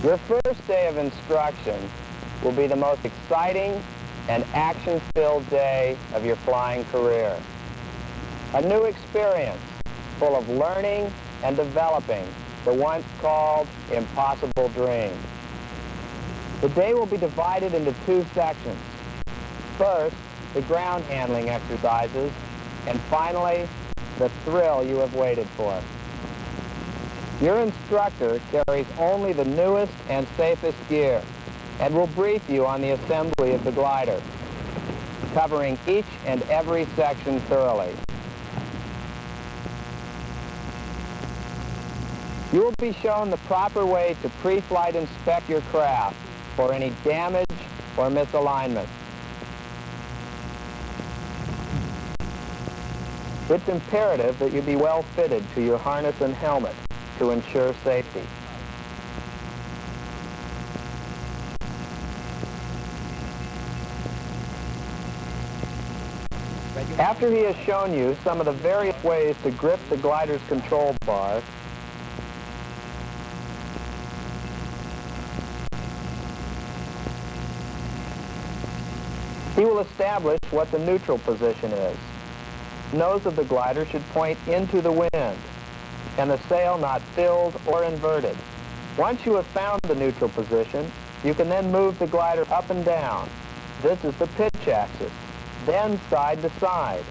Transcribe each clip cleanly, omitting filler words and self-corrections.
Your first day of instruction will be the most exciting and action-filled day of your flying career. A new experience full of learning and developing the once called impossible dream. The day will be divided into two sections. First, the ground handling exercises, and finally, the thrill you have waited for. Your instructor carries only the newest and safest gear and will brief you on the assembly of the glider, covering each and every section thoroughly. You will be shown the proper way to pre-flight inspect your craft for any damage or misalignment. It's imperative that you be well fitted to your harness and helmet to ensure safety. After he has shown you some of the various ways to grip the glider's control bar, he will establish what the neutral position is. The nose of the glider should point into the wind, and the sail not filled or inverted. Once you have found the neutral position, you can then move the glider up and down. This is the pitch axis, then side to side,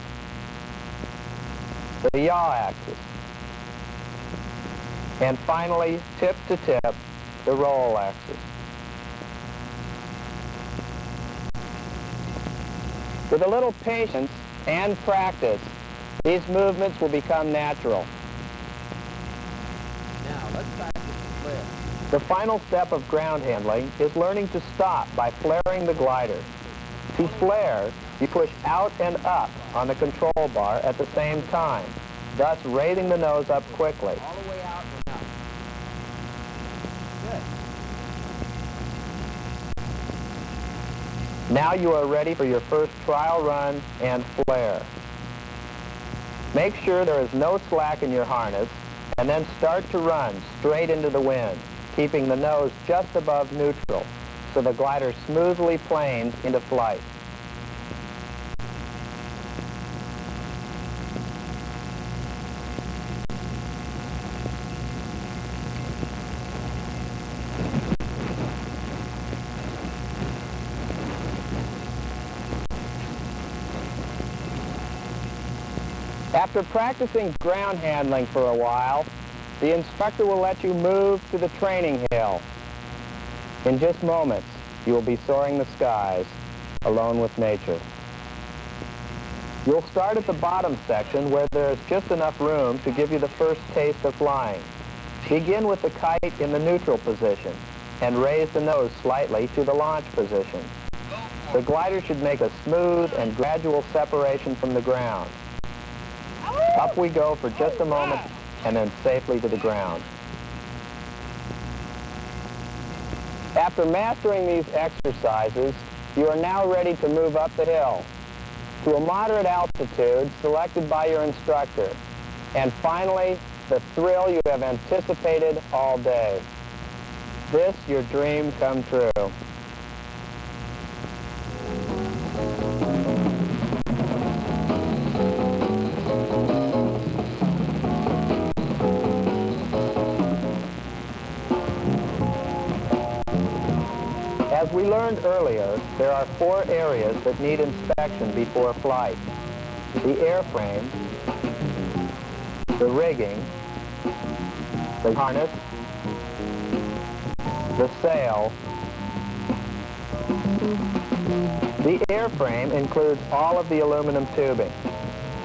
the yaw axis, and finally tip to tip, the roll axis. With a little patience and practice, these movements will become natural. Now, let's practice the flare. The final step of ground handling is learning to stop by flaring the glider. To flare, you push out and up on the control bar at the same time, thus raising the nose up quickly. All the way out and up. Good. Now you are ready for your first trial run and flare. Make sure there is no slack in your harness, and then start to run straight into the wind, keeping the nose just above neutral, so the glider smoothly planes into flight. After practicing ground handling for a while, the instructor will let you move to the training hill. In just moments, you will be soaring the skies, alone with nature. You'll start at the bottom section where there is just enough room to give you the first taste of flying. Begin with the kite in the neutral position and raise the nose slightly to the launch position. The glider should make a smooth and gradual separation from the ground. Up we go for just a moment, and then safely to the ground. After mastering these exercises, you are now ready to move up the hill to a moderate altitude selected by your instructor. And finally, the thrill you have anticipated all day. This, your dream come true. As we learned earlier, there are 4 areas that need inspection before flight: the airframe, the rigging, the harness, the sail. The airframe includes all of the aluminum tubing.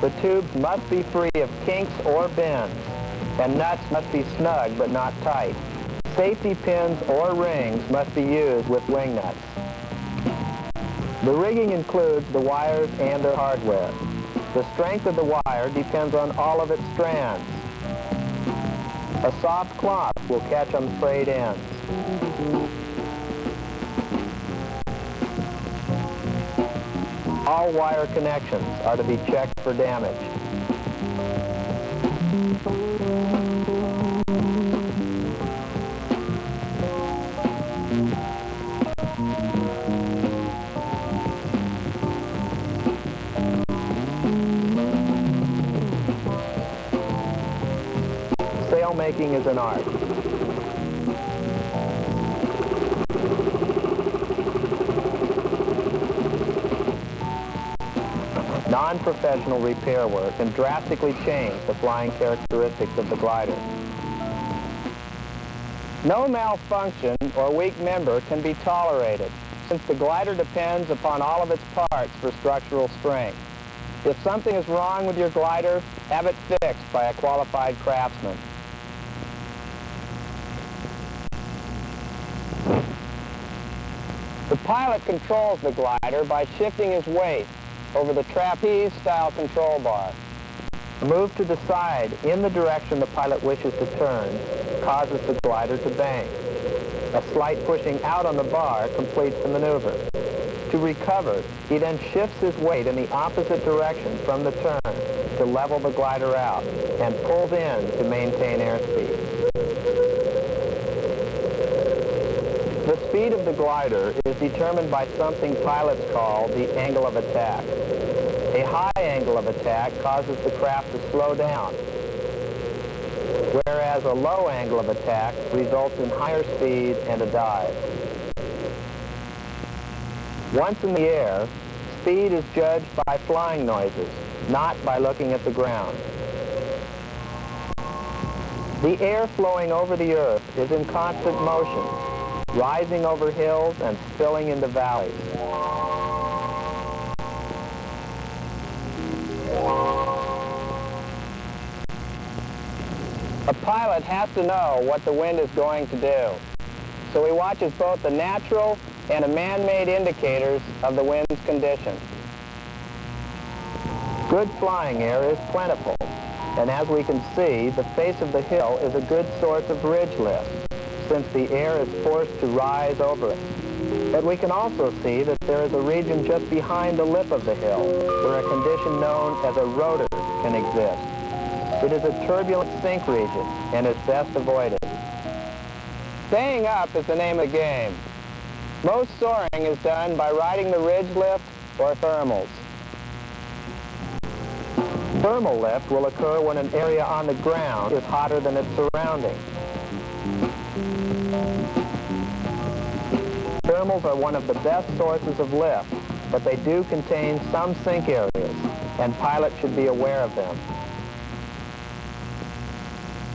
The tubes must be free of kinks or bends, and nuts must be snug but not tight. Safety pins or rings must be used with wing nuts. The rigging includes the wires and their hardware. The strength of the wire depends on all of its strands. A soft cloth will catch on the frayed ends. All wire connections are to be checked for damage. filmmaking is an art. Non-professional repair work can drastically change the flying characteristics of the glider. No malfunction or weak member can be tolerated, since the glider depends upon all of its parts for structural strength. If something is wrong with your glider, have it fixed by a qualified craftsman. The pilot controls the glider by shifting his weight over the trapeze-style control bar. A move to the side in the direction the pilot wishes to turn causes the glider to bank. A slight pushing out on the bar completes the maneuver. To recover, he then shifts his weight in the opposite direction from the turn to level the glider out and pulls in to maintain airspeed. The speed of the glider is determined by something pilots call the angle of attack. A high angle of attack causes the craft to slow down, whereas a low angle of attack results in higher speed and a dive. Once in the air, speed is judged by flying noises, not by looking at the ground. The air flowing over the earth is in constant motion, rising over hills and spilling into valleys. A pilot has to know what the wind is going to do, so he watches both the natural and the man-made indicators of the wind's condition. Good flying air is plentiful, and as we can see, the face of the hill is a good source of ridge lift, since the air is forced to rise over it. But we can also see that there is a region just behind the lip of the hill where a condition known as a rotor can exist. It is a turbulent sink region and is best avoided. Staying up is the name of the game. Most soaring is done by riding the ridge lift or thermals. Thermal lift will occur when an area on the ground is hotter than its surroundings. Thermals are one of the best sources of lift, but they do contain some sink areas, and pilots should be aware of them.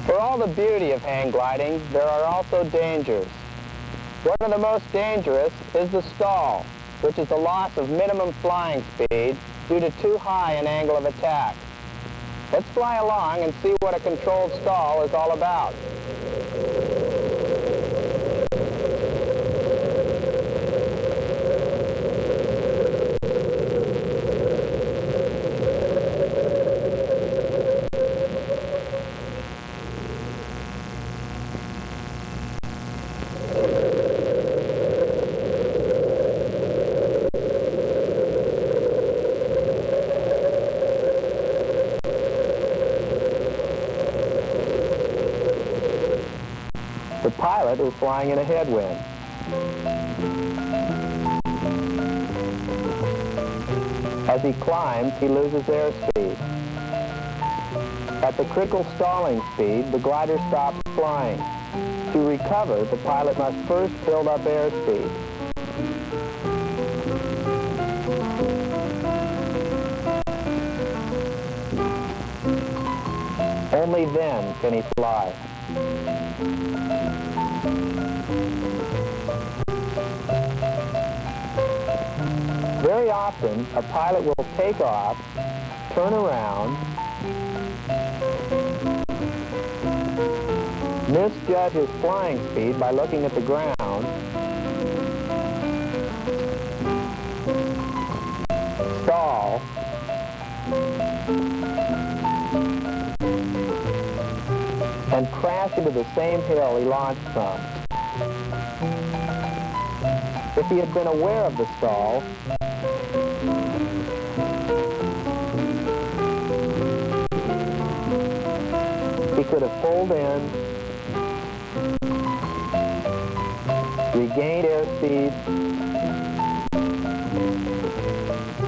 For all the beauty of hang gliding, there are also dangers. One of the most dangerous is the stall, which is the loss of minimum flying speed due to too high an angle of attack. Let's fly along and see what a controlled stall is all about. The pilot is flying in a headwind. As he climbs, he loses airspeed. At the critical stalling speed, the glider stops flying. To recover, the pilot must first build up airspeed. Only then can he fly. Very often, a pilot will take off, turn around, misjudge his flying speed by looking at the ground, stall, and crash into the same hill he launched from. If he had been aware of the stall, he could have pulled in, regained airspeed,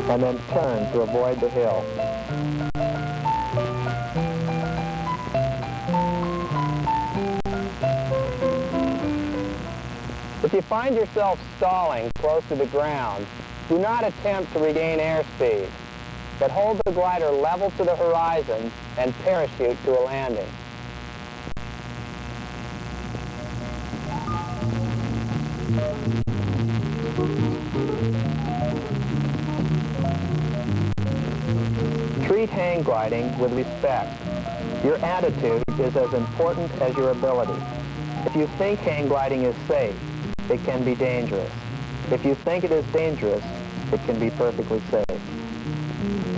and then turned to avoid the hill. you find yourself stalling close to the ground, do not attempt to regain airspeed, but hold the glider level to the horizon and parachute to a landing. Treat hang gliding with respect. Your attitude is as important as your ability. If you think hang gliding is safe, it can be dangerous. If you think it is dangerous, it can be perfectly safe.